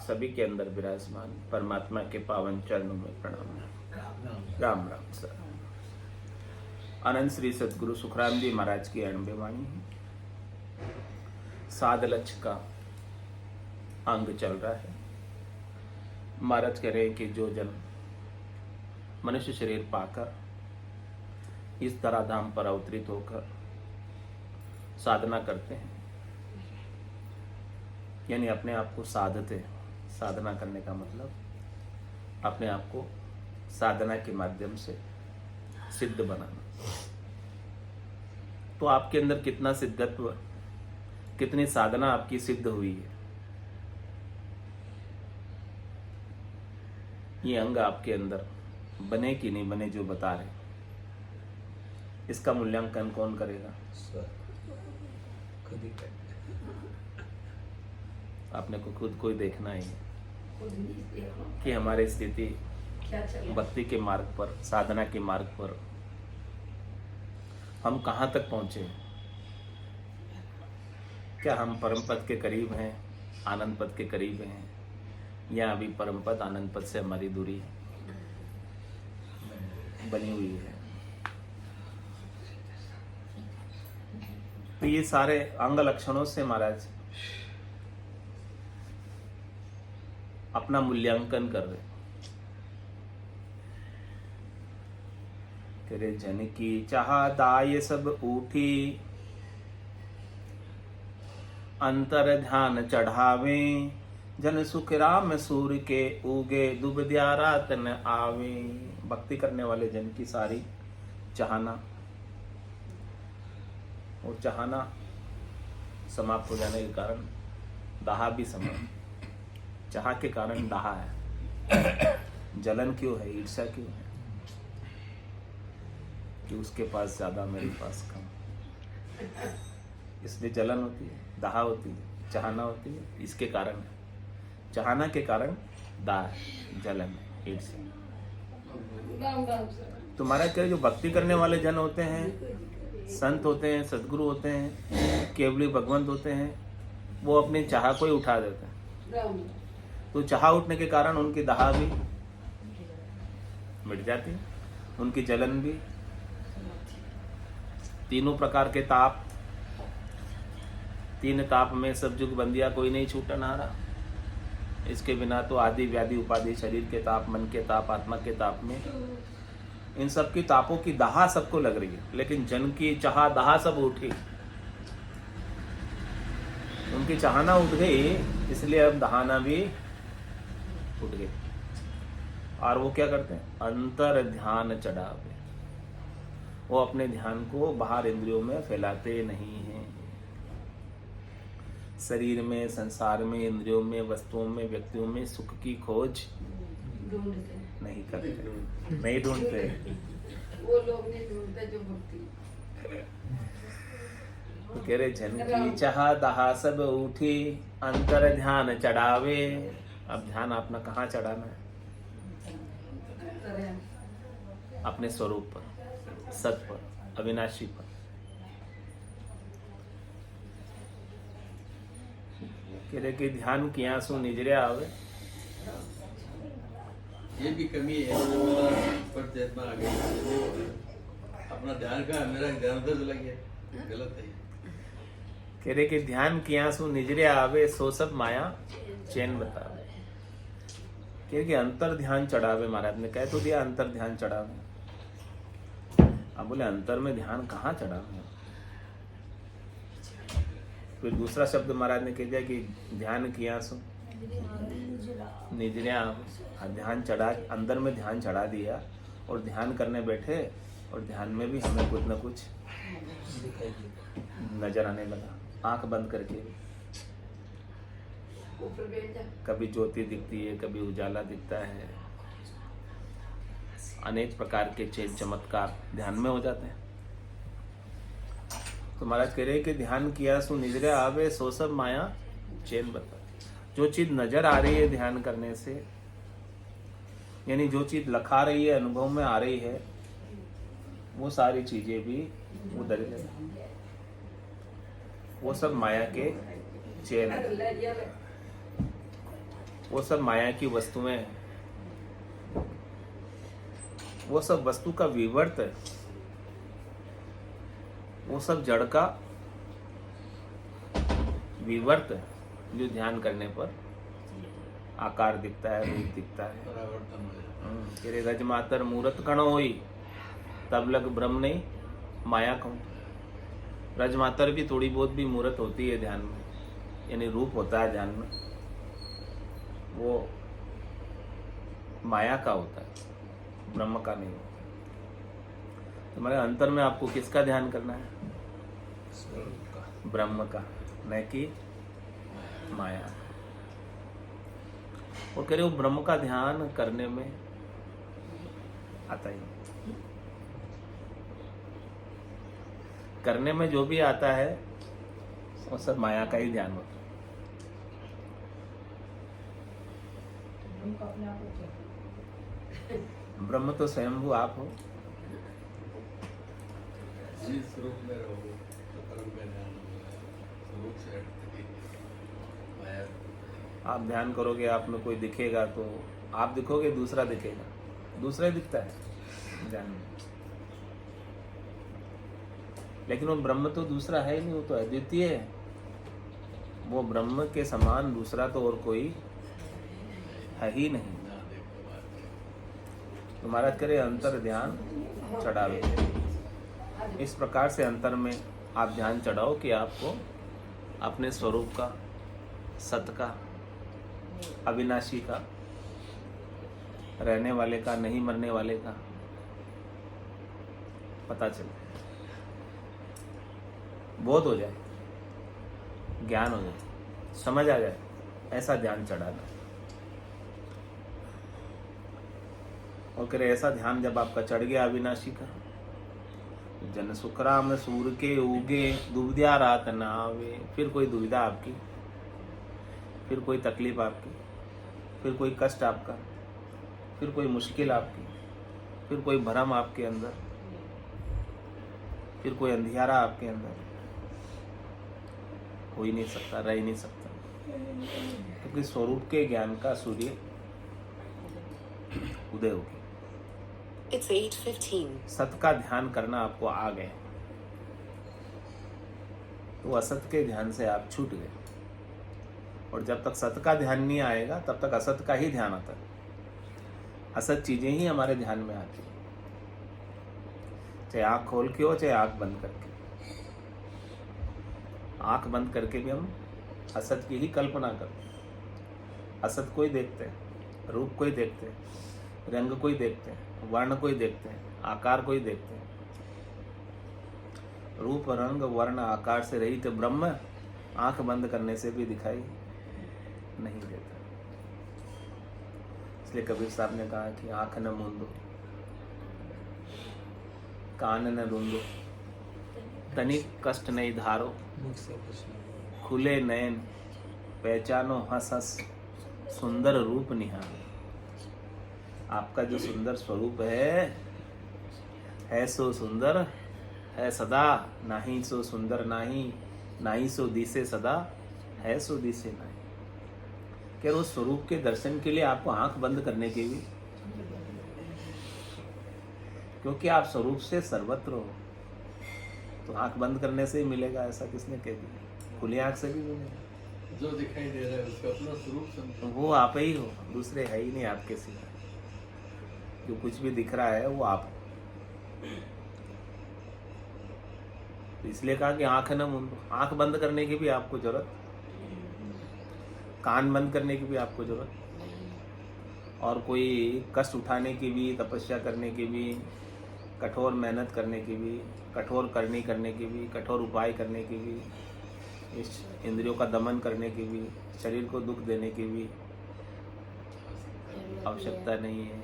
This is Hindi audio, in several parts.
सभी के अंदर विराजमान परमात्मा के पावन चरणों में प्रणाम। राम राम सर। अनंत श्री सदगुरु सुखराम जी महाराज की अणबे वाणी है। साध लक्ष्य का अंग चल रहा है। महाराज कह रहे हैं कि जो जन मनुष्य शरीर पाकर इस धराधाम पर अवतरित होकर साधना करते हैं, यानी अपने आप को साधते। साधना करने का मतलब अपने आप को साधना के माध्यम से सिद्ध बनाना। तो आपके अंदर कितना सिद्धत्व, कितनी साधना आपकी सिद्ध हुई है, ये अंग आपके अंदर बने कि नहीं बने जो बता रहे, इसका मूल्यांकन कौन करेगा? खुद ही कर। आपने को खुद को ही देखना है कि हमारी स्थिति भक्ति के मार्ग पर, साधना के मार्ग पर हम कहाँ तक पहुँचे। क्या हम परम पद के करीब हैं, आनंद पद के करीब हैं, या अभी परम पद आनंद पद से हमारी दूरी बनी हुई है? तो ये सारे अंग लक्षणों से महाराज अपना मूल्यांकन कर रहे। तेरे जन की चाह दाय सब उठी, अंतर ध्यान चढ़ावे, जन सुख राम सूर्य के उगे, दुबद्या रात न आवे। भक्ति करने वाले जन की सारी चाहना और चाहना समाप्त हो जाने के कारण दाह भी समाप्त। चाह के कारण दाह है। जलन क्यों है, ईर्ष्या क्यों है? कि उसके पास ज्यादा, मेरे पास कम, इसलिए जलन होती है, दाह होती है, चाहना होती है। इसके कारण चाहना के कारण दाह, जलन, ईर्ष्या। तो महाराज कह, जो भक्ति करने वाले जन होते हैं, संत होते हैं, सदगुरु होते हैं, केवली भगवंत होते हैं, वो अपनी चाह को ही उठा देते हैं। तो चाह उठने के कारण उनकी दाह भी मिट जाती है, उनकी जलन भी। तीनों प्रकार के ताप, तीन ताप में सब जुग बंदिया कोई नहीं छूटन हारा। इसके बिना तो आदि व्याधि उपाधि, शरीर के ताप, मन के ताप, आत्मा के ताप में, इन सब की तापों की दाह सबको लग रही है। लेकिन जन की चाह दाह सब उठी, उनकी चाहना उठ गई, इसलिए अब दहाना भी उठ गए। और वो क्या करते हैं? अंतर ध्यान चढ़ावे। वो अपने ध्यान को बाहर इंद्रियों में फैलाते नहीं हैं। शरीर में, संसार में, इंद्रियों में, वस्तुओं में, व्यक्तियों में सुख की खोज नहीं करते, नहीं ढूंढते। वो लोग नहीं ढूंढते जो भक्ति। तो कह रहे, जन की चाह दाह सब उठी, अंतर ध्यान चढ़ावे। अब ध्यान अपना कहाँ चढ़ाना है? अपने स्वरूप पर, सत पर, अविनाशी पर। कह रहे कि ध्यान किया सु निजरे आवे। ये भी कमी है, पर चेतना आ गई, अपना ध्यान का, मेरा ध्यान तो लग गया, गलत है। कह रहे कि ध्यान किया सु निजरे आवे, सो सब माया चैन बतावे। कह कि अंतर ध्यान चढ़ावे। महाराज ने कह तो दिया अंतर ध्यान चढ़ावे। अब बोले अंतर में ध्यान कहाँ चढ़ावे? फिर दूसरा शब्द महाराज ने कह दिया कि ध्यान किया सो निजरे आवे। ध्यान चढ़ा, अंदर में ध्यान चढ़ा दिया और ध्यान करने बैठे, और ध्यान में भी हमें कुछ न कुछ नजर आने लगा। आंख बंद करके कभी ज्योति दिखती है, कभी उजाला दिखता है, अनेक प्रकार के चेत चमत्कार ध्यान में हो जाते हैं। तो महाराज कह रहे कि ध्यान किया सो निजरे आवे, सो सब माया चैन बता। जो चीज नजर आ रही है ध्यान करने से, यानी जो चीज लखा रही है, अनुभव में आ रही है, वो सारी चीजें भी उधर गई, वो सब माया के चैन। वो सब माया की वस्तुएं हैं, वो सब वस्तु का विवर्त है, वो सब जड़ का विवर्त है, जो ध्यान करने पर आकार दिखता है, रूप दिखता है। परावर्तन हो जाता है। तेरे रज मातर मूरत कण होई, तब लग ब्रह्म नहीं माया कहूँ। रज मातर भी थोड़ी बहुत भी मूरत होती है ध्यान में, यानी रूप होता है ध्यान में, वो माया का होता है, ब्रह्म का नहीं होता। तुम्हारे अंतर में आपको किसका ध्यान करना है? ब्रह्म का, न कि माया। और कह रहे हो ब्रह्म का ध्यान करने में आता ही नहीं। करने में जो भी आता है वो सब माया का ही ध्यान होता है। ब्रह्म तो स्वयंभू आप हो। जिस स्वरूप में रहो तो कर्म का ध्यान होगा, स्वरूप से हटके माया। आप ध्यान करोगे, आप में कोई दिखेगा तो आप दिखोगे, दूसरा दिखेगा, दूसरा ही दिखता है ध्यान में। लेकिन वो ब्रह्म तो दूसरा है ही नहीं, वो तो अद्वितीय है। वो ब्रह्म के समान दूसरा तो और कोई है ही नहीं। ना देखो बात। तो महाराज करे अंतर ध्यान चढ़ावे। इस प्रकार से अंतर में आप ध्यान चढ़ाओ कि आपको अपने स्वरूप का, सत का, अविनाशी का, रहने वाले का, नहीं मरने वाले का पता चले, बोध हो जाए, ज्ञान हो जाए, समझ आ जाए, ऐसा ध्यान चढ़ाना। और करे ऐसा ध्यान जब आपका चढ़ गया अविनाशी का, जन सुखराम सूर के उगे, दुविधा रात ना आवे। फिर कोई दुविधा आपकी, फिर कोई तकलीफ आपकी, फिर कोई कष्ट आपका, फिर कोई मुश्किल आपकी, फिर कोई भ्रम आपके अंदर, फिर कोई अंधियारा आपके अंदर हो ही नहीं सकता, रह ही नहीं सकता। क्योंकि स्वरूप के ज्ञान का सूर्य उदय हो गया। It's 8:15. सत का ध्यान करना आपको आ गए, तो असत के ध्यान से आप छूट गए। और जब तक सत का ध्यान नहीं आएगा तब तक असत का ही ध्यान आता है। असत चीजें ही हमारे ध्यान में आती है, चाहे आंख खोल के हो चाहे आंख बंद करके। आंख बंद करके भी हम असत की ही कल्पना करते हैं। असत को ही देखते हैं, रूप को ही देखते हैं, रंग को ही देखते हैं, वर्ण को ही देखते हैं, आकार को ही देखते हैं। रूप रंग वर्ण आकार से रहित ब्रह्म आंख बंद करने से भी दिखाई नहीं देता। इसलिए कबीर साहब ने कहा कि आंख न मूंदो, कान न रूंदो, तनिक कष्ट नहीं धारो, खुले नयन पहचानो हंस हंस, सुंदर रूप निहारो। आपका जो सुंदर स्वरूप है सो सुंदर है सदा, नाही सो सुंदर नाही, नाही सो दिसे सदा, है सो दिसे नाही। क्या उस स्वरूप के दर्शन के लिए आपको आंख बंद करने की भी, क्योंकि आप स्वरूप से सर्वत्र हो, तो आंख बंद करने से ही मिलेगा ऐसा किसने कह दिया? खुली आंख से भी मिलेगा। जो दिखाई दे रहा है उसका अपना स्वरूप समझो। वो आप ही हो, दूसरे है ही नहीं आपके सिवा। जो कुछ भी दिख रहा है वो आप हो। तो इसलिए कहा कि आंख न मूंदो। आंख बंद करने की भी आपको जरूरत, कान बंद करने की भी आपको जरूरत, और कोई कष्ट उठाने की भी, तपस्या करने की भी, कठोर मेहनत करने की भी, कठोर करनी करने की भी, कठोर उपाय करने की भी, इस इंद्रियों का दमन करने की भी, शरीर को दुख देने की भी आवश्यकता नहीं है।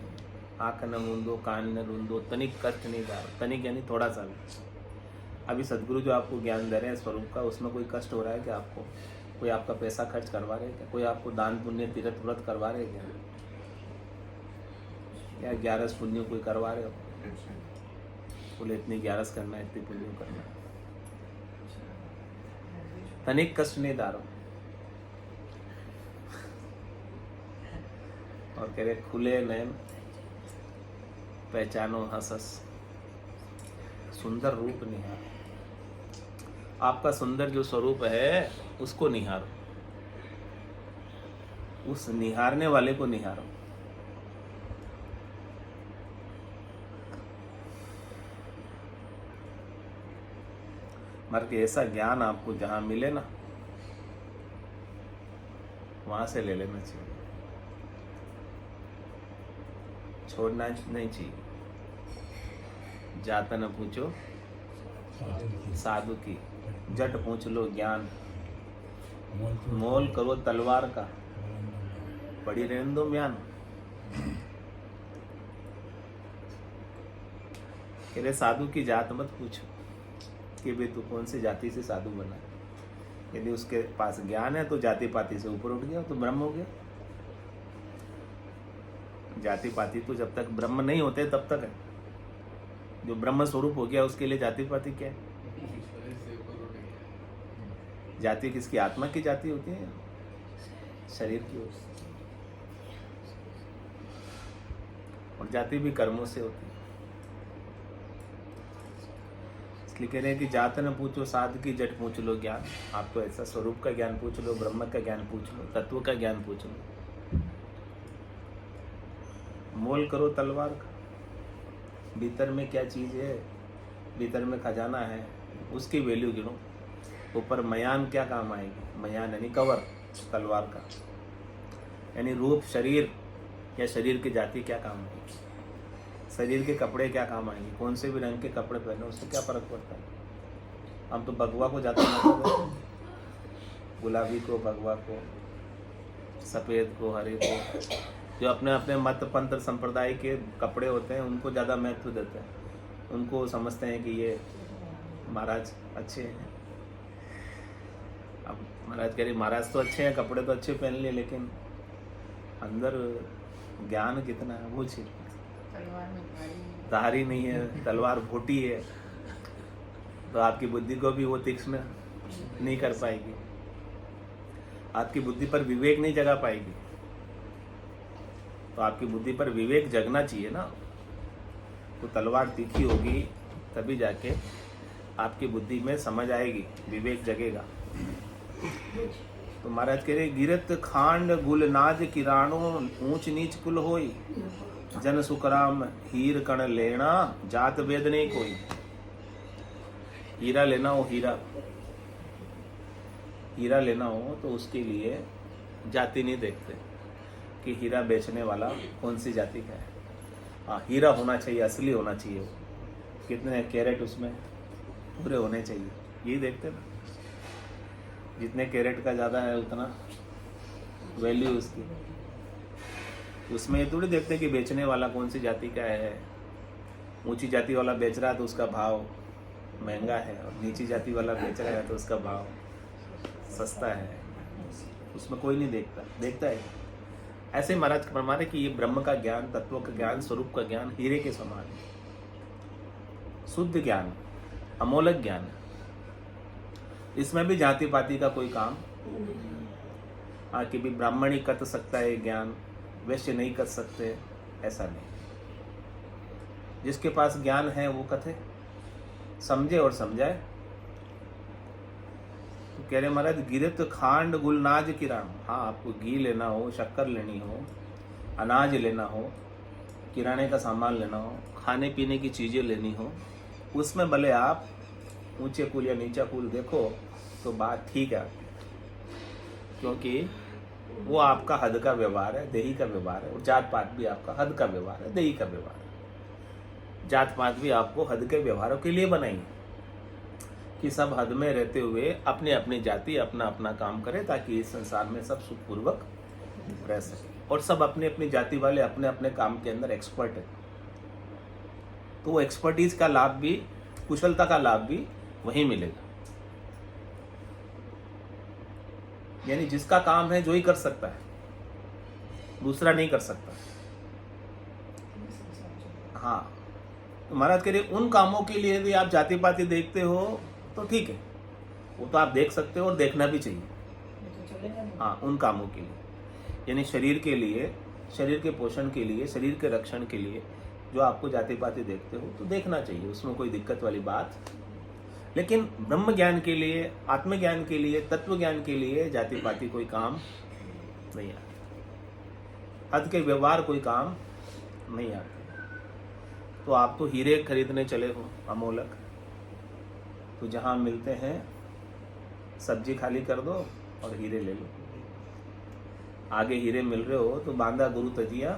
आंख न मूंदो, कान न रूंदो, तनिक कष्ट नहीं डालो। तनिक यानी थोड़ा सा भी। अभी सदगुरु जो आपको ज्ञान दे रहे हैं स्वरूप का, उसमें कोई कष्ट हो रहा है क्या आपको? कोई आपका पैसा खर्च करवा रहे हैं क्या? कोई आपको दान पुण्य तीर्थ व्रत करवा रहे हैं क्या? या 11 पुण्य कोई करवा रहे हो? बोले इतनी 11 करना है, इतनी पुण्य करना है। तनिक कष्ट नहीं डालो। और कह रहे खुले नयन पहचानो हंसस, सुंदर रूप निहार। आपका सुंदर जो स्वरूप है उसको निहारो, उस निहारने वाले को निहारो। मर के ऐसा ज्ञान आपको जहां मिले ना वहां से ले लेना चाहिए, छोड़ना नहीं चाहिए। जाता न पूछो साधु की, जट पूछ लो ज्ञान, मोल करो तलवार का, पड़ी रहने दो म्यान। कह रहे साधु की जात मत पूछो कि भाई तू कौन सी जाति से साधु बना। यदि उसके पास ज्ञान है तो जाति पाति से ऊपर उठ गया तो ब्रह्म हो गया। जाति पाति तो जब तक ब्रह्म नहीं होते तब तक है, जो ब्रह्म स्वरूप हो गया उसके लिए जाति पाति क्या है। जाति किसकी, आत्मा की जाति होती है, शरीर की होती है। और जाति भी कर्मों से होती है। इसलिए कह रहे हैं कि जात न पूछो साध की, जट पूछ लो ज्ञान। आपको ऐसा स्वरूप का ज्ञान पूछ लो, ब्रह्म का ज्ञान पूछ लो, तत्व का ज्ञान पूछ लो। मोल करो तलवार का, भीतर में क्या चीज है, भीतर में खजाना है, उसकी वैल्यू गिनो। ऊपर मयान क्या काम आएगी, मयान यानी कवर तलवार का, यानी रूप शरीर या शरीर की जाति क्या काम आएगी, शरीर के कपड़े क्या काम आएंगे। कौन से भी रंग के कपड़े पहने उससे क्या फर्क पड़ता है। हम तो भगवा को जाते हैं, गुलाबी को, भगवा को, सफ़ेद को, हरे को। जो अपने अपने मत पंथ संप्रदाय के कपड़े होते हैं उनको ज़्यादा महत्व देते हैं, उनको समझते हैं कि ये महाराज अच्छे हैं। अब महाराज कह रहे महाराज तो अच्छे हैं, कपड़े तो अच्छे पहन लिए, लेकिन अंदर ज्ञान कितना है वो चीज। तलवार में धारी नहीं है, तलवार भोटी है, तो आपकी बुद्धि को भी वो तीक्ष्ण नहीं कर पाएगी, आपकी बुद्धि पर विवेक नहीं जगा पाएगी। तो आपकी बुद्धि पर विवेक जगना चाहिए ना, तो तलवार तीखी होगी तभी जाके आपकी बुद्धि में समझ आएगी, विवेक जगेगा। तो महाराज कह रहे गिरत खांड गुलनाज किराणो, ऊंच नीच कुल होई, जन सुखराम हीर कण लेना, जात भेद नहीं कोई। हीरा लेना हो, हीरा लेना हो तो उसके लिए जाति नहीं देखते कि हीरा बेचने वाला कौन सी जाति का है। हाँ, हीरा होना चाहिए, असली होना चाहिए, कितने कैरेट उसमें पूरे होने चाहिए, यही देखते ना। जितने कैरेट का ज़्यादा है उतना वैल्यू उसकी। उसमें ये थोड़ी देखते कि बेचने वाला कौन सी जाति का है। ऊंची जाति वाला बेच रहा है तो उसका भाव महंगा है, और नीची जाति वाला बेच रहा है तो उसका भाव सस्ता है। उसमें कोई नहीं देखता है। ऐसे महाराज फरमा रहे कि ये ब्रह्म का ज्ञान, तत्व का ज्ञान, स्वरूप का ज्ञान हीरे के समान है, शुद्ध ज्ञान, अमोलक ज्ञान। इसमें भी जाति पाति का कोई काम, हाँ कि भी ब्राह्मण ही कर सकता है ज्ञान, वैश्य नहीं कर सकते, ऐसा नहीं। जिसके पास ज्ञान है वो कथे समझे और समझाए। तो कह रहे महाराज गिरत खांड गुलनाज किराण। हाँ, आपको घी लेना हो, शक्कर लेनी हो, अनाज लेना हो, किराने का सामान लेना हो, खाने पीने की चीज़ें लेनी हो, उसमें भले आप ऊंचे कुल या नीचा कुल देखो तो बात ठीक है, क्योंकि वो आपका हद का व्यवहार है, देही का व्यवहार है। और जात पात भी आपका हद का व्यवहार है, देही का व्यवहार है। जात पात भी आपको हद के व्यवहारों के लिए बनाई है कि सब हद में रहते हुए अपनी अपनी जाति अपना अपना काम करे, ताकि इस संसार में सब सुखपूर्वक रह सके। और सब अपनी अपनी जाति वाले अपने अपने काम के अंदर एक्सपर्ट है, तो वो एक्सपर्टीज का लाभ भी, कुशलता का लाभ भी वही मिलेगा। यानी जिसका काम है जो ही कर सकता है, दूसरा नहीं कर सकता। हाँ, तो महाराज कह रहे उन कामों के लिए यदि आप जाति पाति देखते हो तो ठीक है, वो तो आप देख सकते हो और देखना भी चाहिए। हाँ, उन कामों के लिए, यानी शरीर के लिए शरीर के पोषण के लिए, शरीर के रक्षण के लिए जो आपको जाति पाति देखते हो तो देखना चाहिए, उसमें कोई दिक्कत वाली बात। लेकिन ब्रह्म ज्ञान के लिए, आत्मज्ञान के लिए, तत्व ज्ञान के लिए जाति पाति कोई काम नहीं आता, हद के व्यवहार कोई काम नहीं आते। तो आप तो हीरे खरीदने चले हो अमोलक, तो जहां मिलते हैं सब्जी खाली कर दो और हीरे ले लो। आगे हीरे मिल रहे हो तो बांधा गुरु तजिया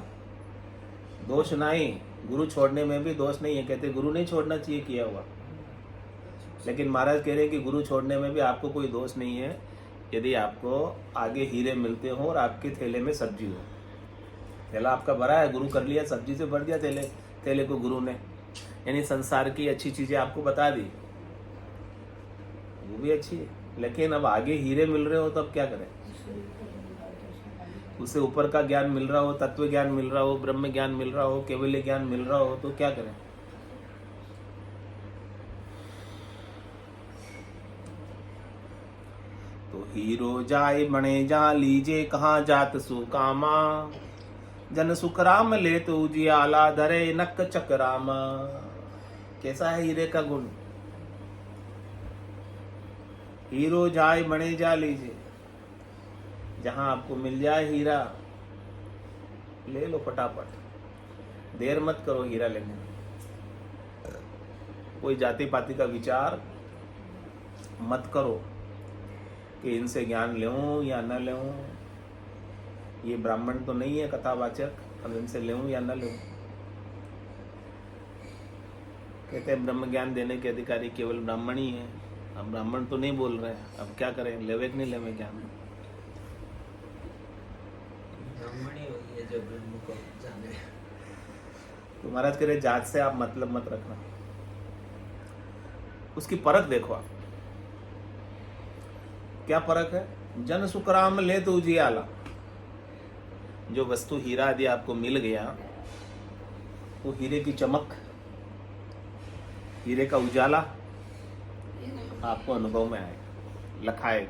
दोष नहीं, गुरु छोड़ने में भी दोष नहीं है। कहते गुरु नहीं छोड़ना चाहिए किया हुआ, लेकिन महाराज कह रहे हैं कि गुरु छोड़ने में भी आपको कोई दोष नहीं है यदि आपको आगे हीरे मिलते हो और आपके थैले में सब्जी हो। थैला आपका भरा है, गुरु कर लिया, सब्जी से भर दिया थैले को गुरु ने, यानी संसार की अच्छी चीजें आपको बता दी, वो भी अच्छी है। लेकिन अब आगे हीरे मिल रहे हो तब क्या करें? उससे ऊपर का ज्ञान मिल रहा हो, तत्व ज्ञान मिल रहा हो, ब्रह्म ज्ञान मिल रहा हो, केवल्य ज्ञान मिल रहा हो तो क्या करें? तो हीरो जाए बने जा लीजे कहाँ जात सुकामा, जन सुख राम ले तो उजियाला धरे नक चकरामा। कैसा है हीरे का गुण? हीरो जाए बने जा लीजिए, जहां आपको मिल जाए हीरा ले लो फटाफट, देर मत करो हीरा लेने में। कोई जाति पाति का विचार मत करो कि इनसे ज्ञान लूं या न लूं, ये ब्राह्मण तो नहीं है कथावाचक, अब इनसे लूं या न लूं। कहते हैं ब्रह्म ज्ञान देने के अधिकारी केवल ब्राह्मण ही है। अब ब्राह्मण तो नहीं बोल रहे हैं, अब क्या करें, लेवे कि नहीं लेवे ज्ञान? ब्राह्मणी होगी है जो ब्रह्म को जाने। तो महाराज कह रहे जात से आप मतलब मत रखना, उसकी परख देखो आप। क्या परख है? जन सुखराम ले तो उजियाला, जो वस्तु हीरा आदि आपको मिल गया, वो हीरे की चमक, हीरे का उजाला आपको अनुभव में आए, लखाए।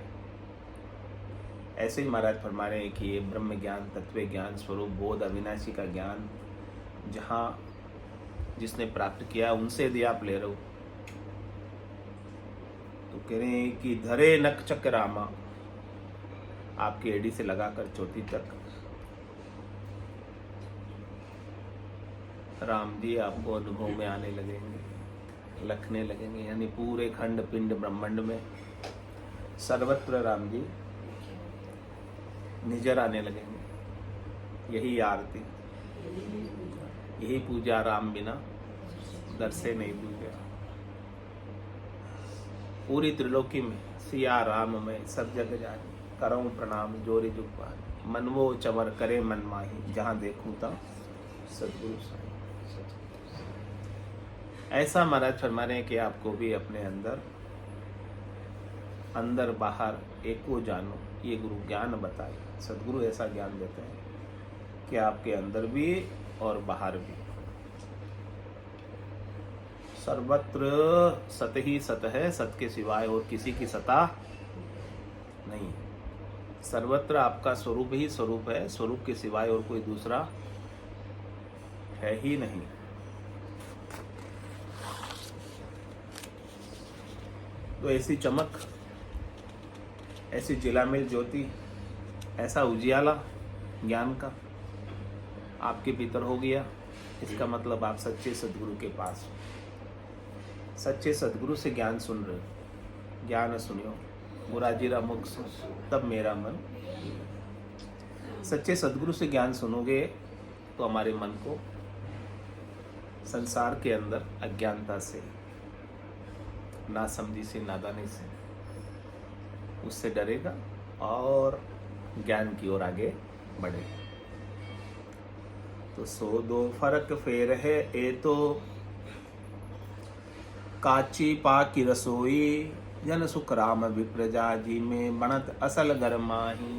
ऐसे ही महाराज फरमा रहे हैं कि ये ब्रह्म ज्ञान, तत्व ज्ञान, स्वरूप बोध, अविनाशी का ज्ञान जहाँ जिसने प्राप्त किया उनसे यदि आप ले रहे हो तो कह रहे हैं कि धरे नक चक्रामा, आपकी एड़ी से लगाकर चोटी तक राम जी आपको अनुभव में आने लगेंगे, लखने लगेंगे। यानी पूरे खंड पिंड ब्रह्मांड में सर्वत्र राम जी निजर आने लगेंगे। यही आरती, यही पूजा, राम बिना दर से नहीं पूजा। पूरी त्रिलोकी में सिया राम में सब जग जाए, करऊं प्रणाम जोरी जुगपान, मनवो चमर करे मन माही, जहां देखूं ता सदगुरु साईं। ऐसा महाराज फरमा रहे हैं कि आपको भी अपने अंदर बाहर एको जानो, ये गुरु ज्ञान बताए। सदगुरु ऐसा ज्ञान देते हैं कि आपके अंदर भी और बाहर भी सर्वत्र सत ही सत है, सत के सिवाय और किसी की सता नहीं है। सर्वत्र आपका स्वरूप ही स्वरूप है, स्वरूप के सिवाय और कोई दूसरा है ही नहीं। तो ऐसी चमक, ऐसी जिलामिल ज्योति, ऐसा उजियाला ज्ञान का आपके भीतर हो गया, इसका मतलब आप सच्चे सदगुरु के पास हो। सच्चे सदगुरु से ज्ञान सुन रहे हो, ज्ञान सुनियो मुराजीरा मुख सुन तब मेरा मन। सच्चे सदगुरु से ज्ञान सुनोगे तो हमारे मन को संसार के अंदर अज्ञानता से, नासमझी से, नादानी से, उससे डरेगा और ज्ञान की ओर आगे बढ़ेगा। तो सो दो फर्क फेर है ए तो काची पाकी रसोई, जन सुख राम विप्रजा जी में बनत असल गरमाही।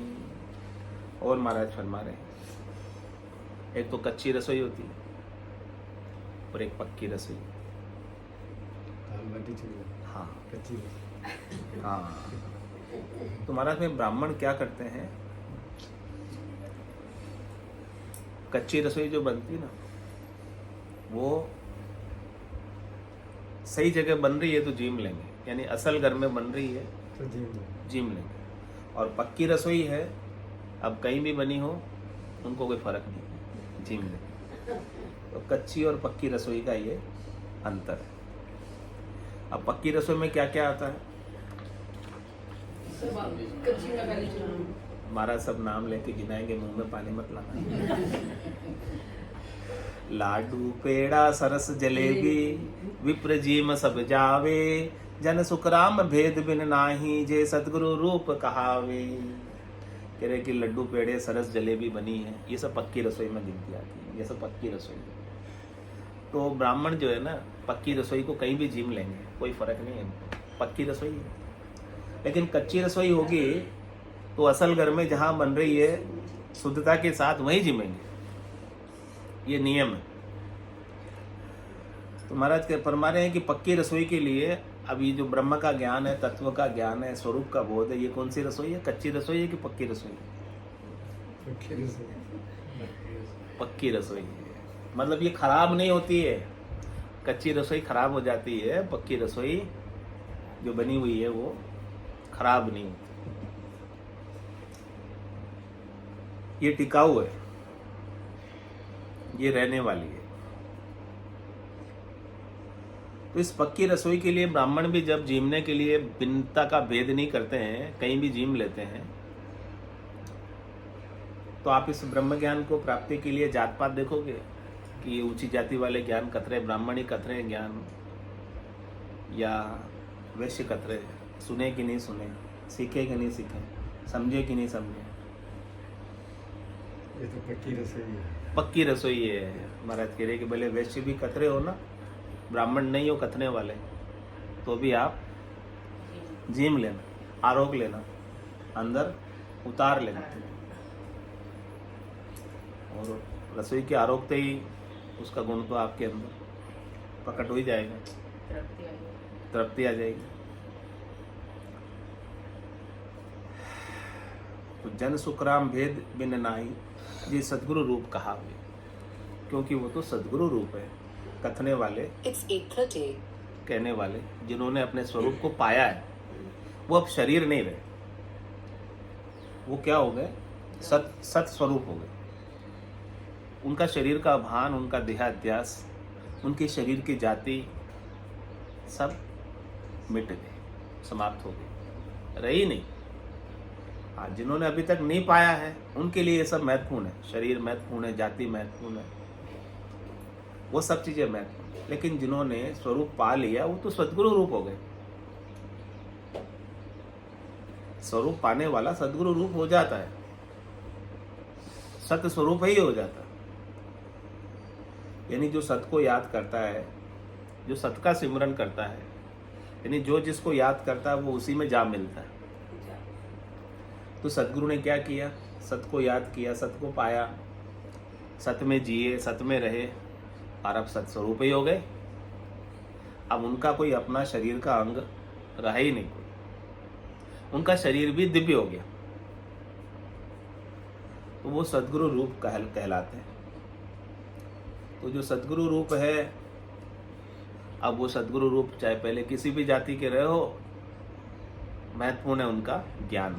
और महाराज फरमा रहे हैं, एक तो कच्ची रसोई होती है और एक पक्की रसोई। हाँ हाँ। तो महाराज में ब्राह्मण क्या करते हैं, कच्ची रसोई जो बनती ना, वो सही जगह बन रही है तो जीम लेंगे, यानी असल घर में बन रही है तो जीम लेंगे। और पक्की रसोई है, अब कहीं भी बनी हो उनको कोई फर्क नहीं, जीम लेंगे। तो कच्ची और पक्की रसोई का ये अंतर है। अब पक्की रसोई में क्या क्या आता है? सब कच्ची में पहले चुनाव हमारा सब नाम लेके गिनाएंगे, मुंह में पानी मत लाना। लाडू पेड़ा सरस जलेबी विप्र जीम सब जावे, जन सुखराम भेद बिन नाही, जे सतगुरु रूप कहावे। कह रहे कि लड्डू पेड़े सरस जलेबी बनी है, ये सब पक्की रसोई में गिनती आती है, ये सब पक्की रसोई है। तो ब्राह्मण जो है ना, पक्की रसोई को कहीं भी जीम लेंगे, कोई फर्क नहीं है, पक्की रसोई है। लेकिन कच्ची रसोई होगी तो असल घर में जहाँ बन रही है शुद्धता के साथ वहीं जिमेंगे, ये नियम है। तो महाराज के फरमा रहे हैं कि पक्की रसोई के लिए अब ये जो ब्रह्म का ज्ञान है, तत्व का ज्ञान है, स्वरूप का बोध है, ये कौन सी रसोई है? कच्ची रसोई है कि पक्की रसोई है? पक्की रसोई है। मतलब ये खराब नहीं होती है, कच्ची रसोई खराब हो जाती है, पक्की रसोई जो बनी हुई है वो खराब नहीं होती, ये टिकाऊ है, ये रहने वाली है। तो इस पक्की रसोई के लिए ब्राह्मण भी जब जीमने के लिए भिन्नता का भेद नहीं करते हैं, कहीं भी जीम लेते हैं, तो आप इस ब्रह्म ज्ञान को प्राप्ति के लिए जात पात देखोगे कि ऊंची जाति वाले ज्ञान कतरे, ब्राह्मण ही कतरे ज्ञान, या वैश्य कतरे, सुने कि नहीं सुने, सीखे कि नहीं सीखे, समझे कि नहीं समझे। ये तो पक्की रसोई है। पक्की रसोई है। महाराज कह रहे कि भले वैश्य भी कतरे हो ना, ब्राह्मण नहीं हो कतने वाले, तो भी आप जीम लेना, आरोग लेना, अंदर उतार लेना। और रसोई के आरोगते ही उसका गुण तो आपके अंदर प्रकट हो ही जाएगा, तृप्ति आ जाएगी। तो जन सुखराम भेद बिन नाही, ये सदगुरु रूप कहावे, क्योंकि वो तो सदगुरु रूप है, कथने वाले, It's 8:30. कहने वाले, जिन्होंने अपने स्वरूप को पाया है, वो अब शरीर नहीं रहे, वो क्या हो गए? सत स्वरूप हो गए। उनका शरीर का भान, उनका देहाध्यास, उनके शरीर की जाति सब मिट गए, समाप्त हो गए, रही नहीं। हाँ, जिन्होंने अभी तक नहीं पाया है उनके लिए ये सब महत्वपूर्ण है, शरीर महत्वपूर्ण है, जाति महत्वपूर्ण है, वो सब चीजें महत्वपूर्ण। लेकिन जिन्होंने स्वरूप पा लिया वो तो सद्गुरु रूप हो गए। स्वरूप पाने वाला सद्गुरु रूप हो जाता है, सत्य स्वरूप ही हो जाता है। यानी जो सत्य को याद करता है, जो सत्य का सिमरन करता है, यानी जो जिसको याद करता है वो उसी में जा मिलता है। तो सतगुरु ने क्या किया? सत्य को याद किया, सत्य को पाया, सत्य में जिए, सत्य में रहे, और अब सत्य स्वरूप ही हो गए। अब उनका कोई अपना शरीर का अंग रहा ही नहीं, कोई उनका शरीर भी दिव्य हो गया, तो वो सद्गुरु रूप कहलाते हैं। तो जो सद्गुरु रूप है, अब वो सद्गुरु रूप चाहे पहले किसी भी जाति के रहे हो, महत्वपूर्ण है उनका ज्ञान।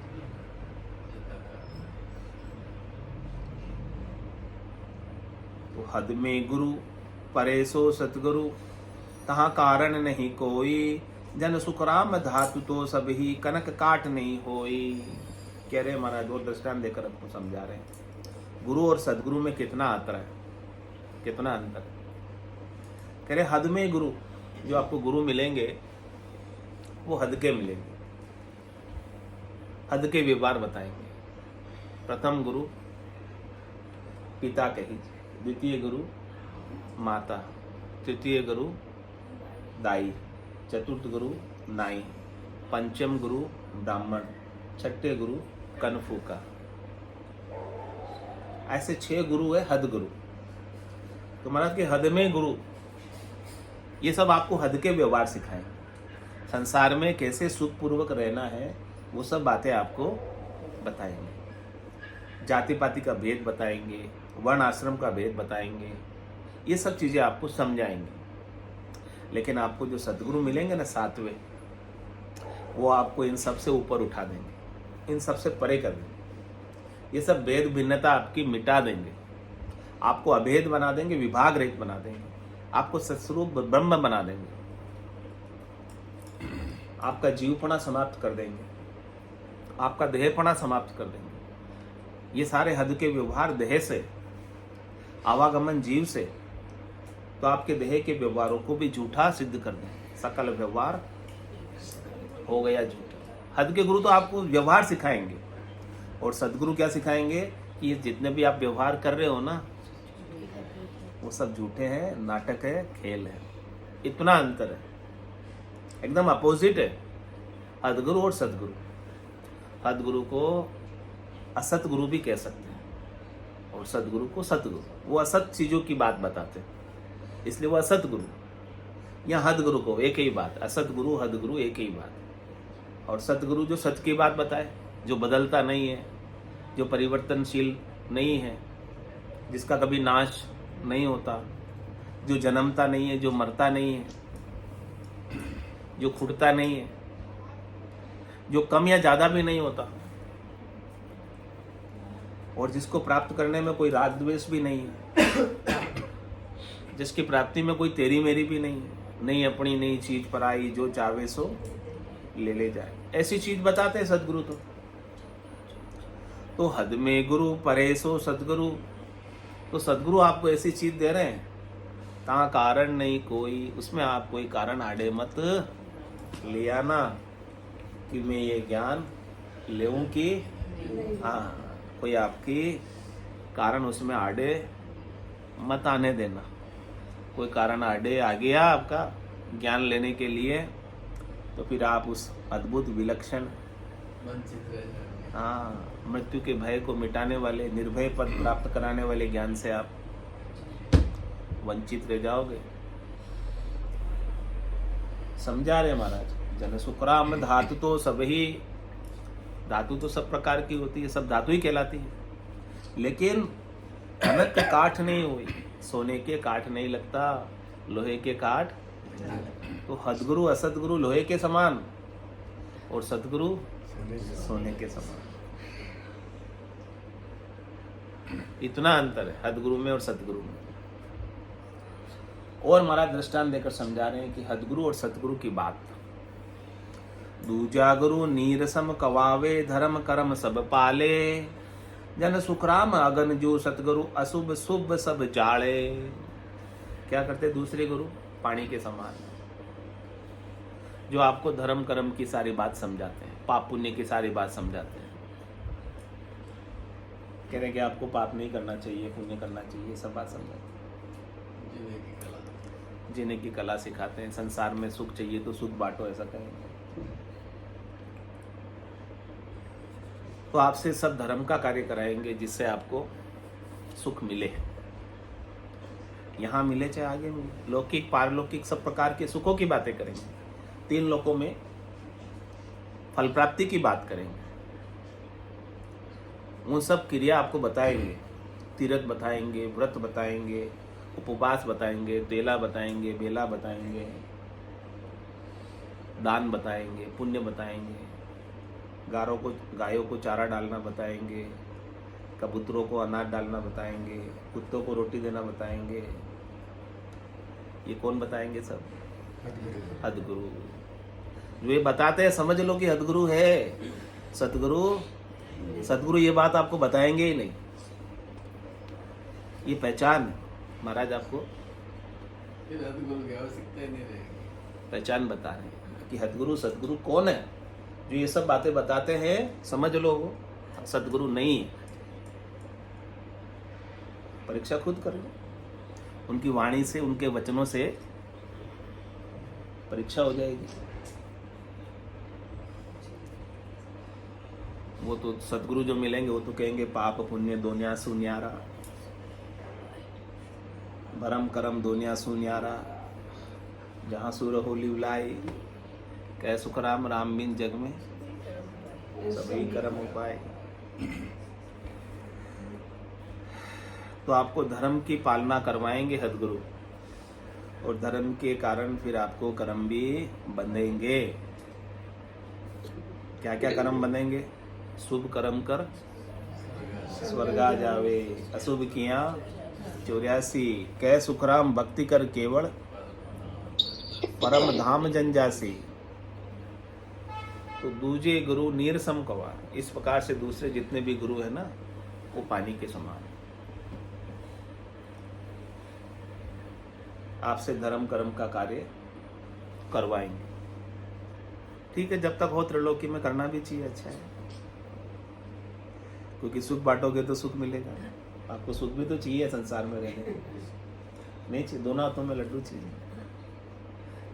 तो हद में गुरु परेसो सतगुरु, तहाँ कारण नहीं कोई, जन सुखराम धातु तो सब ही, कनक काट नहीं होई। कह रहे महाराज, वो दृष्टांत देकर आपको समझा रहे हैं गुरु और सदगुरु में कितना अंतर है, कितना अंतर। कह रहे हद में गुरु, जो आपको गुरु मिलेंगे वो हद के मिलेंगे, हद के व्यवहार बताएंगे। प्रथम गुरु पिता कही, द्वितीय गुरु माता, तृतीय गुरु दाई, चतुर्थ गुरु नाई, पंचम गुरु ब्राह्मण, छठे गुरु कनफूका। ऐसे 6 गुरु है हद गुरु। तो महाराज के हद में गुरु, ये सब आपको हद के व्यवहार सिखाएंगे, संसार में कैसे सुखपूर्वक रहना है वो सब बातें आपको बताएंगे, जाति पाति का भेद बताएंगे, वर्ण आश्रम का भेद बताएंगे, ये सब चीज़ें आपको समझाएंगे। लेकिन आपको जो सद्गुरु मिलेंगे ना सातवें, वो आपको इन सब से ऊपर उठा देंगे, इन सब से परे कर देंगे। ये सब भेद भिन्नता आपकी मिटा देंगे, आपको अभेद बना देंगे, विभाग रहित बना देंगे, आपको सत्स्वरूप ब्रह्म बना देंगे, आपका जीवपना समाप्त कर देंगे, आपका देहपना समाप्त कर देंगे। ये सारे हद के व्यवहार देह से, आवागमन जीव से, तो आपके देह के व्यवहारों को भी झूठा सिद्ध कर देंगे। सकल व्यवहार हो गया झूठा। हद के गुरु तो आपको व्यवहार सिखाएंगे, और सदगुरु क्या सिखाएंगे कि ये जितने भी आप व्यवहार कर रहे हो ना, वो सब झूठे हैं, नाटक है, खेल है। इतना अंतर है, एकदम अपोजिट है हदगुरु और सदगुरु। हदगुरु को असत गुरु भी कह सकते हैं, और सदगुरु को सतगुरु। वो असत चीजों की बात बताते हैं, इसलिए वो असत गुरु। या हदगुरु को एक ही बात, असत गुरु हदगुरु एक ही बात। और सतगुरु जो सच की बात बताए, जो बदलता नहीं है, जो परिवर्तनशील नहीं है, जिसका कभी नाश नहीं होता, जो जन्मता नहीं है, जो मरता नहीं है, जो खुटता नहीं है, जो कम या ज्यादा भी नहीं होता, और जिसको प्राप्त करने में कोई राग द्वेष भी नहीं है, जिसकी प्राप्ति में कोई तेरी मेरी भी नहीं है, नहीं अपनी नहीं चीज पराई, जो चावे सो ले जाए, ऐसी चीज बताते हैं सदगुरु। तो हद में गुरु परे सो सदगुरु। तो सदगुरु आपको ऐसी चीज दे रहे हैं, ता कारण नहीं कोई, उसमें आप कोई कारण आड़े मत ले आना कि मैं ये ज्ञान लेऊं कि हाँ, कोई आपकी कारण उसमें आड़े मत आने देना। कोई कारण आड़े आ गया आपका ज्ञान लेने के लिए, तो फिर आप उस अद्भुत विलक्षण वंचित रह जाएंगे। हाँ, मृत्यु के भय को मिटाने वाले, निर्भय पद प्राप्त कराने वाले ज्ञान से आप वंचित रह जाओगे। समझा रहे महाराज। जन सुखराम धातु तो सभी, धातु तो सब प्रकार की होती है, सब धातु ही कहलाती है, लेकिन धनक के काठ नहीं हुई, सोने के काठ नहीं लगता, लोहे के काठ। तो हदगुरु असतगुरु लोहे के समान, और सतगुरु सोने के समान। इतना अंतर है हदगुरु में और सतगुरु में। और महाराज दृष्टांत देकर समझा रहे हैं कि हदगुरु और सतगुरु की बात। दूजा गुरु नीरसम कवावे, धर्म कर्म सब पाले, जन सुखराम अगन जो सतगुरु, अशुभ शुभ सब जाले। क्या करते दूसरे गुरु? पानी के समान, जो आपको धर्म कर्म की सारी बात समझाते हैं, पाप पुण्य की सारी बात समझाते हैं। कह रहे कि आपको पाप नहीं करना चाहिए, पुण्य करना चाहिए, सब बात समझाते हैं। जीने की कला सिखाते हैं। संसार में सुख चाहिए तो सुख बांटो, ऐसा कहेंगे। तो आपसे सब धर्म का कार्य कराएंगे जिससे आपको सुख मिले, यहाँ मिले चाहे आगे मिले। लौकिक पारलौकिक सब प्रकार के सुखों की बातें करेंगे। 3 लोकों में फल प्राप्ति की बात करेंगे। उन सब क्रिया आपको बताएंगे। तीर्थ बताएंगे, व्रत बताएंगे, उपवास बताएंगे, तेला बताएंगे, बेला बताएंगे, दान बताएंगे, पुण्य बताएंगे, गायों को चारा डालना बताएंगे, कबूतरों को अनाज डालना बताएंगे, कुत्तों को रोटी देना बताएंगे। ये कौन बताएंगे? सब हदगुरु। जो ये बताते हैं समझ लो कि हदगुरु है। सतगुरु ये बात आपको बताएंगे ही नहीं। ये पहचान महाराज आपको फिर हदगुरु की आवश्यकता ही नहीं रहेगी। पहचान बता रहे हैं कि हदगुरु सतगुरु कौन है। जो ये सब बातें बताते हैं समझ लो वो सतगुरु नहीं है। परीक्षा खुद कर लो, उनकी वाणी से, उनके वचनों से परीक्षा हो जाएगी। वो तो सतगुरु जो मिलेंगे वो तो कहेंगे पाप पुण्य दोनिया सुन्यारा, भरम करम दोनिया सुन्यारा, जहाँ सुर हो लिवलाई, कह सुखराम राम बिन जग में सभी कर्म उपाय। तो आपको धर्म की पालना करवाएंगे सद्गुरु, और धर्म के कारण फिर आपको कर्म भी बंधेंगे। क्या क्या कर्म बंधेंगे? शुभ कर्म कर स्वर्गा जावे, अशुभ किया 84, कै सुखराम भक्ति कर केवल परम धाम जंजासी। तो दूजे गुरु नीरसम कवार, इस प्रकार से दूसरे जितने भी गुरु है ना, वो पानी के समान। आपसे धर्म कर्म का कार्य करवाएंगे। ठीक है, जब तक हो त्रिलोकी में करना भी चाहिए, अच्छा है, क्योंकि सुख बांटोगे तो सुख मिलेगा। आपको सुख भी तो चाहिए संसार में रहने को, नहीं चाहिए? दोनों हाथों में लड्डू चाहिए,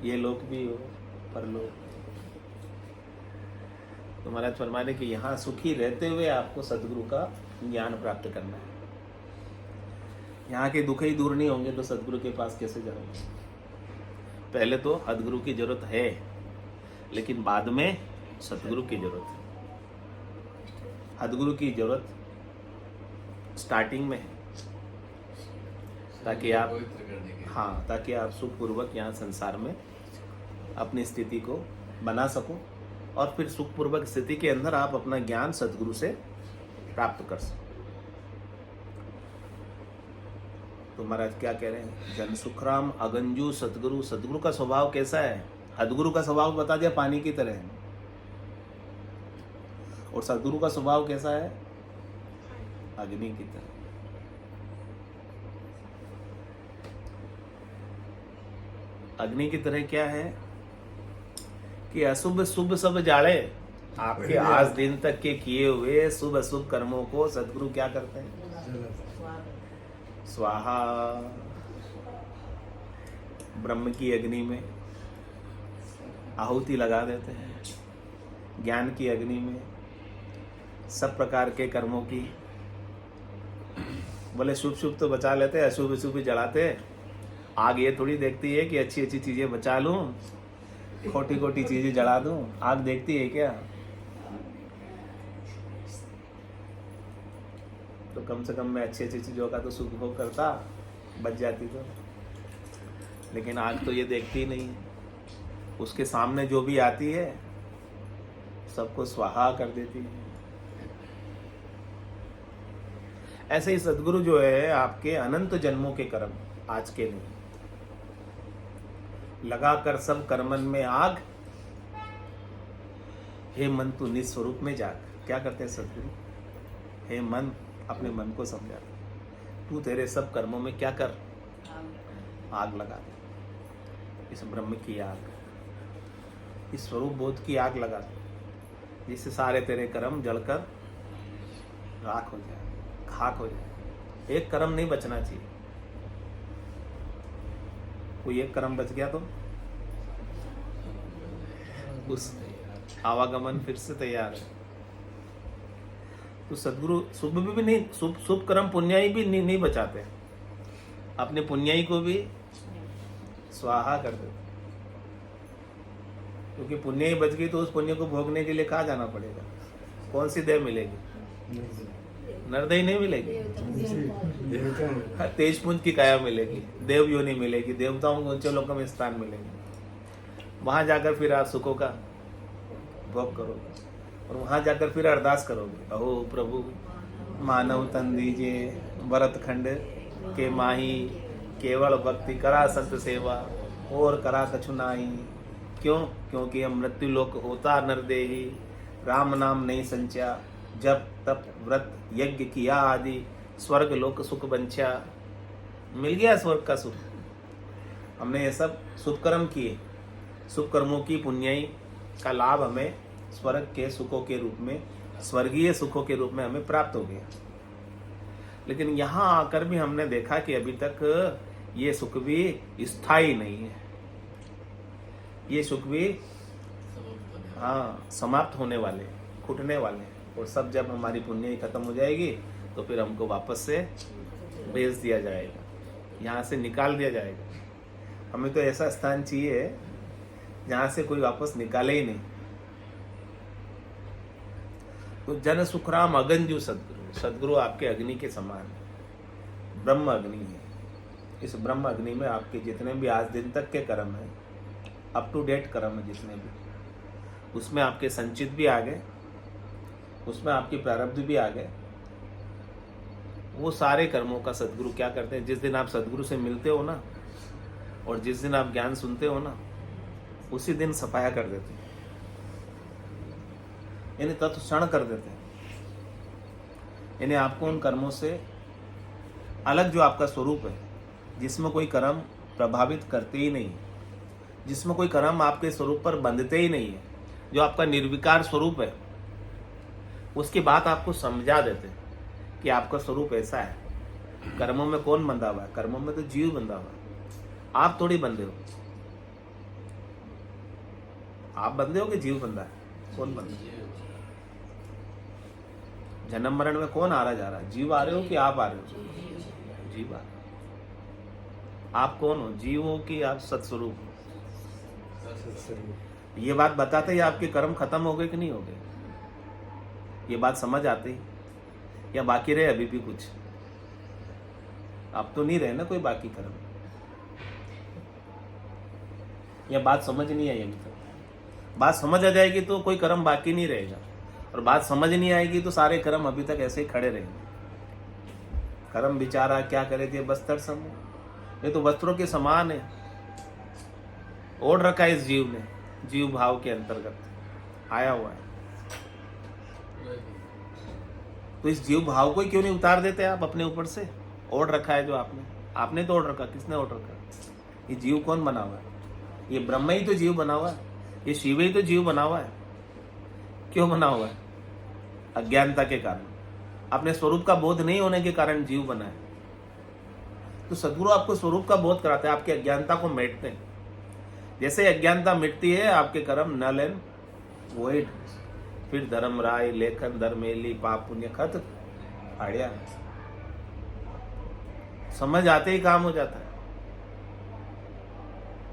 ये लोक भी हो परलोक। तो महाराज फरमाने कि यहाँ सुखी रहते हुए आपको सदगुरु का ज्ञान प्राप्त करना है। यहाँ के दुख ही दूर नहीं होंगे तो सदगुरु के पास कैसे जाओगे? पहले तो सदगुरु की जरूरत है, लेकिन बाद में सदगुरु की जरूरत है। सदगुरु की जरूरत स्टार्टिंग में है, ताकि आप, पवित्र करने के लिए। हाँ, ताकि आप सुखपूर्वक यहाँ संसार में अपनी स्थिति को बना सको, और फिर सुखपूर्वक स्थिति के अंदर आप अपना ज्ञान सदगुरु से प्राप्त कर सको। तो महाराज क्या कह रहे हैं? जन सुखराम अगंजू सदगुरु। सदगुरु का स्वभाव कैसा है? सदगुरु का स्वभाव बता दिया, पानी की तरह है। और सदगुरु का स्वभाव कैसा है? अग्नि की तरह। अग्नि की तरह क्या है कि अशुभ शुभ सब जाड़े। आपके आज दिन तक के किए हुए शुभ अशुभ कर्मों को सदगुरु क्या करते हैं? स्वाहा। ब्रह्म की अग्नि में आहुति लगा देते हैं, ज्ञान की अग्नि में सब प्रकार के कर्मों की। बोले शुभ शुभ तो बचा लेते, अशुभ अशुभ भी जलाते। आग ये थोड़ी देखती है कि अच्छी अच्छी चीजें बचा लूं, खोटी खोटी चीजें जला दूं। आग देखती है क्या? तो कम से कम मैं अच्छी अच्छी चीजों का तो सुख भोग करता, बच जाती तो। लेकिन आग तो ये देखती नहीं है, उसके सामने जो भी आती है सबको स्वाहा कर देती है। ऐसे ही सदगुरु जो है आपके अनंत जन्मों के कर्म, आज के नहीं, लगाकर सब कर्मन में आग, हे मन तू निस्वरूप में जाग। क्या करते हैं सदगुरु? हे मन, अपने मन को समझा, तू तेरे सब कर्मों में क्या कर? आग लगा दे। इस ब्रह्म की आग, इस स्वरूप बोध की आग लगा दे, जिससे सारे तेरे कर्म जलकर राख हो जाए, खाक हो जाए। एक कर्म नहीं बचना चाहिए। कोई एक कर्म बच गया तो उस आवागमन फिर से तैयार है। तो सदगुरु शुभ भी नहीं, शुभ कर्म पुण्याई भी नहीं बचाते, अपने पुण्याई को भी स्वाहा कर देते। क्योंकि पुण्याई बच गई तो उस पुण्य को भोगने के लिए कहाँ जाना पड़ेगा? कौन सी देव मिलेगी? नरदेही नहीं मिलेगी, तेजपुंज की काया मिलेगी, देव योनि मिलेगी, देवताओं को ऊंचे लोकों में स्थान मिलेंगे। वहां जाकर फिर आप सुखों का भोग करोगे, और वहां जाकर फिर अरदास करोगे, अहो प्रभु मानव तन दीजिए, भरत खंड के माही, केवल भक्ति करा संत सेवा, और करा कछु नाही। क्यों? क्योंकि हम मृत्यु लोक होता नरदेही, राम नाम नहीं संचा, जब तप व्रत यज्ञ किया आदि, स्वर्ग लोक सुख बंचा। मिल गया स्वर्ग का सुख। हमने ये सब शुभ कर्म किए, शुभ कर्मों की पुण्याई का लाभ हमें स्वर्ग के सुखों के रूप में, स्वर्गीय सुखों के रूप में हमें प्राप्त हो गया। लेकिन यहाँ आकर भी हमने देखा कि अभी तक ये सुख भी स्थायी नहीं है। ये सुख भी हाँ समाप्त होने वाले, छूटने वाले। और सब जब हमारी पुण्य खत्म हो जाएगी तो फिर हमको वापस से भेज दिया जाएगा, यहाँ से निकाल दिया जाएगा। हमें तो ऐसा स्थान चाहिए जहाँ से कोई वापस निकाले ही नहीं। तो जन सुखराम अगंजू सदगुरु, सदगुरु आपके अग्नि के समान है। ब्रह्म अग्नि है। इस ब्रह्म अग्नि में आपके जितने भी आज दिन तक के कर्म हैं, अप टू डेट कर्म है जितने भी, उसमें आपके संचित भी आ गए, उसमें आपकी प्रारब्ध भी आ गए। वो सारे कर्मों का सद्गुरु क्या करते हैं, जिस दिन आप सद्गुरु से मिलते हो ना, और जिस दिन आप ज्ञान सुनते हो ना, उसी दिन सफाया कर देते हैं, यानी तत्क्षण कर देते हैं। यानी आपको उन कर्मों से अलग जो आपका स्वरूप है, जिसमें कोई कर्म प्रभावित करते ही नहीं, जिसमें कोई कर्म आपके स्वरूप पर बंधते ही नहीं है, जो आपका निर्विकार स्वरूप है, उसकी बात आपको समझा देते हैं कि आपका स्वरूप ऐसा है। कर्मों में कौन बंधा हुआ है? कर्मों में तो जीव बंधा हुआ है, आप थोड़ी बंधे हो। आप बंधे हो कि जीव बंधा है? कौन बंधा है? जन्म मरण में कौन आ रहा जा रहा है? जीव आ रहे हो कि आप आ रहे हो? जीव आ रहे हो। आप कौन हो? जीव हो कि आप सत्स्वरूप हो? ये बात बताते ही आपके कर्म खत्म हो गए कि नहीं हो गए? ये बात समझ आती या बाकी रहे अभी भी कुछ? आप तो नहीं रहे ना कोई बाकी कर्म, या बात समझ नहीं आई अभी तक? बात समझ आ जाएगी तो कोई कर्म बाकी नहीं रहेगा, और बात समझ नहीं आएगी तो सारे कर्म अभी तक ऐसे ही खड़े रहेंगे। कर्म बेचारा क्या करे थे, बस्तर समूह, ये तो वस्त्रों के समान है, ओढ़ रखा है इस जीव ने, जीव भाव के अंतर्गत आया हुआ है। तो इस जीव भाव को ही क्यों नहीं उतार देते आप अपने ऊपर से? ओढ़ रखा है जो आपने तो ओढ़ रखा। किसने ओढ़ रखा? ये जीव कौन बना हुआ है? ये ब्रह्म ही तो जीव बना हुआ है, ये शिव ही तो जीव बना हुआ है। क्यों बना हुआ है? अज्ञानता के कारण, अपने स्वरूप का बोध नहीं होने के कारण जीव बना है। तो सद्गुरु आपको स्वरूप का बोध कराते हैं, आपकी अज्ञानता को मेटते हैं। जैसे अज्ञानता मिटती है, आपके कर्म नल एंड वोइड, फिर धर्म राय लेखन धर्मेली पाप पुण्य खत फाड़िया, समझ आते ही काम हो जाता है।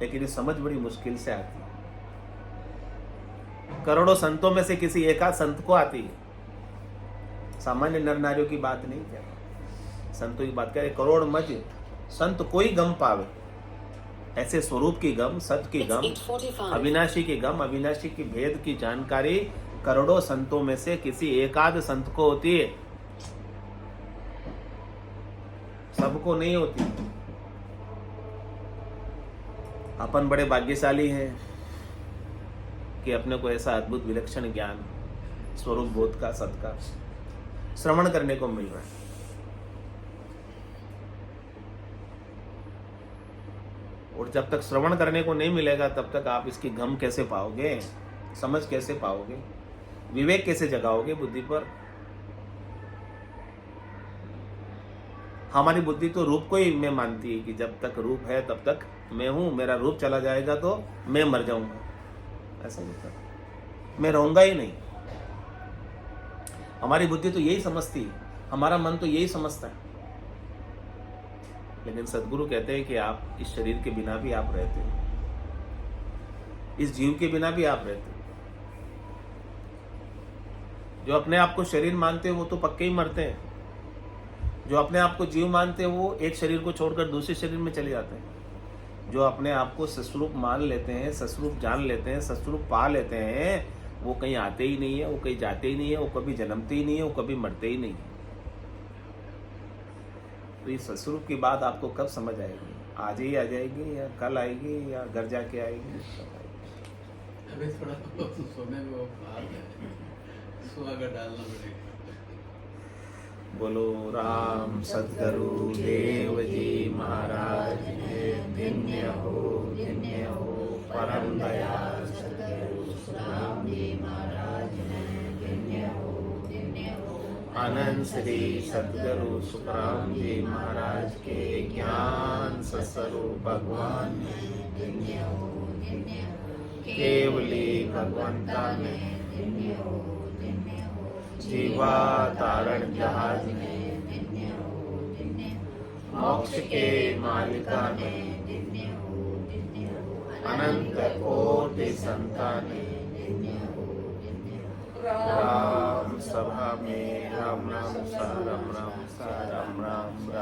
लेकिन ये समझ बड़ी मुश्किल से आती है। करोड़ों संतों में से किसी एकाध संत को आती है, सामान्य नर नारियों की बात नहीं कह रहा, संतों की बात कह रहे। करोड़ मज संत कोई गम पावे, ऐसे स्वरूप की गम, सत्य की गम, अविनाशी की गम, अविनाशी की भेद की जानकारी करोड़ों संतों में से किसी एकाध संत को होती है, सबको नहीं होती। अपन बड़े भाग्यशाली हैं कि अपने को ऐसा अद्भुत विलक्षण ज्ञान स्वरूप बोध का, सत का श्रवण करने को मिल रहा है। और जब तक श्रवण करने को नहीं मिलेगा तब तक आप इसकी गम कैसे पाओगे, समझ कैसे पाओगे, विवेक कैसे जगाओगे बुद्धि पर? हमारी बुद्धि तो रूप को ही मैं मानती है कि जब तक रूप है तब तक मैं हूं, मेरा रूप चला जाएगा तो मैं मर जाऊंगा। ऐसा नहीं था, मैं रहूंगा ही नहीं। हमारी बुद्धि तो यही समझती है, हमारा मन तो यही समझता है। लेकिन सद्गुरु कहते हैं कि आप इस शरीर के बिना भी आप रहते हो, इस जीव के बिना भी आप रहते हो। जो अपने आप को शरीर मानते हैं वो तो पक्के ही मरते हैं, जो अपने आप को जीव मानते हैं वो एक शरीर को छोड़कर दूसरे शरीर में चले जाते हैं। जो अपने आप को सस्वरूप मान लेते हैं, सस्वरूप जान लेते हैं, सस्वरूप पा लेते हैं, वो कहीं आते ही नहीं है, वो कहीं जाते ही नहीं है, वो कभी जन्मते ही नहीं है, वो कभी मरते ही नहीं है। तो इस सस्वरूप की बात आपको कब समझ आएगी? आज ही आ जाएगी या कल आएगी या घर जाके आएगी? अभी थोड़ा सोने में वो बात है, सुहागा डालना पड़ेगा। बोलो राम सद्गुरु देव जी महाराज धन्य हो परम दयाल सद्गुरु राम जी महाराज धन्य हो अनंत श्री सद्गुरु सुखराम जी महाराज के ज्ञान सस्वरूप भगवान धन्य हो केवली भगवंता में जीवा तारण जहाज में मोक्ष के मालिका ने अनंत कोटि संतान राम सभा में राम राम सा राम राम सा राम राम राम।